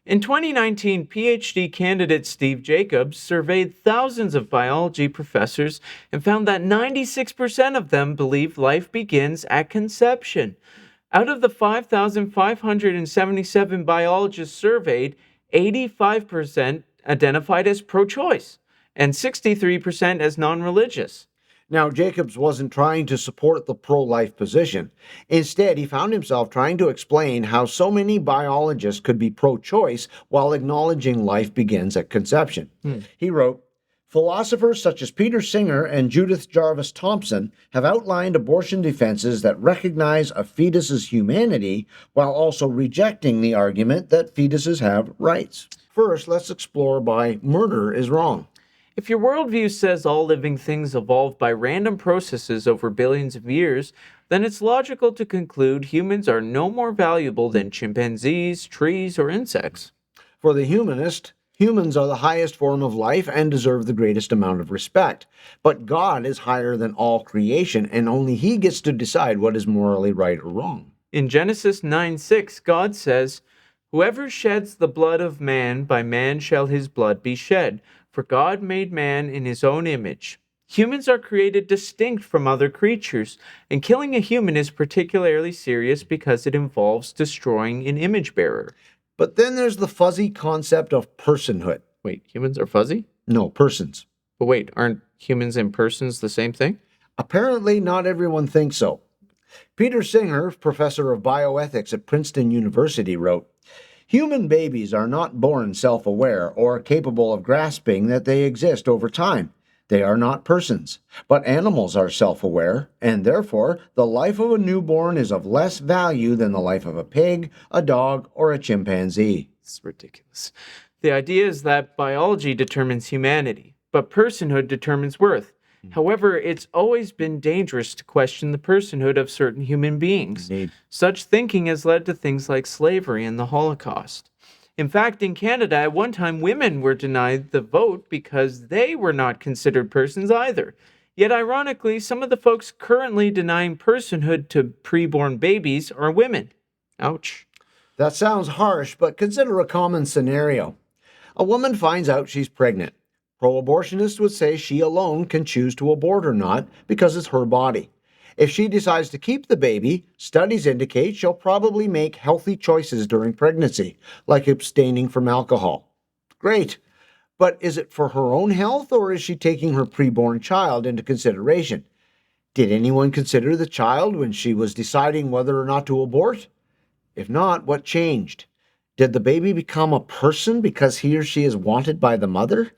In 2019, PhD candidate Steve Jacobs surveyed thousands of biology professors and found that 96% of them believe life begins at conception. Out of the 5,577 biologists surveyed, 85% identified as pro choice and 63% as non religious. Now, Jacobs wasn't trying to support the pro life position. Instead, he found himself trying to explain how so many biologists could be pro choice while acknowledging life begins at conception. He wrote, philosophers such as Peter Singer and Judith Jarvis Thompson have outlined abortion defenses that recognize a fetus's humanity while also rejecting the argument that fetuses have rights. First, let's explore why murder is wrong. If your worldview says all living things evolved by random processes over billions of years, then it's logical to conclude humans are no more valuable than chimpanzees, trees, or insects. For the humanist, humans are the highest form of life and deserve the greatest amount of respect. But God is higher than all creation, and only He gets to decide what is morally right or wrong. In Genesis 9:6, God says, whoever sheds the blood of man, by man shall his blood be shed, for God made man in his own image. Humans are created distinct from other creatures, and killing a human is particularly serious because it involves destroying an image bearer. But then there's the fuzzy concept of personhood. Wait, humans are fuzzy? No, persons. But wait, aren't humans and persons the same thing? Apparently, not everyone thinks so. Peter Singer, professor of bioethics at Princeton University, wrote, human babies are not born self-aware or capable of grasping that they exist over time. They are not persons, but animals are self-aware, and therefore the life of a newborn is of less value than the life of a pig, a dog, or a chimpanzee. It's ridiculous. The idea is that biology determines humanity, but personhood determines worth. However, it's always been dangerous to question the personhood of certain human beings. Indeed. Such thinking has led to things like slavery and the Holocaust. In fact, in Canada, at one time, women were denied the vote because they were not considered persons either. Yet, ironically, some of the folks currently denying personhood to preborn babies are women. Ouch. That sounds harsh, but consider a common scenario. A woman finds out she's pregnant. Pro-abortionists would say she alone can choose to abort or not because it's her body. If she decides to keep the baby, studies indicate she'll probably make healthy choices during pregnancy, like abstaining from alcohol. Great. But is it for her own health, or is she taking her preborn child into consideration? Did anyone consider the child when she was deciding whether or not to abort? If not, what changed? Did the baby become a person because he or she is wanted by the mother?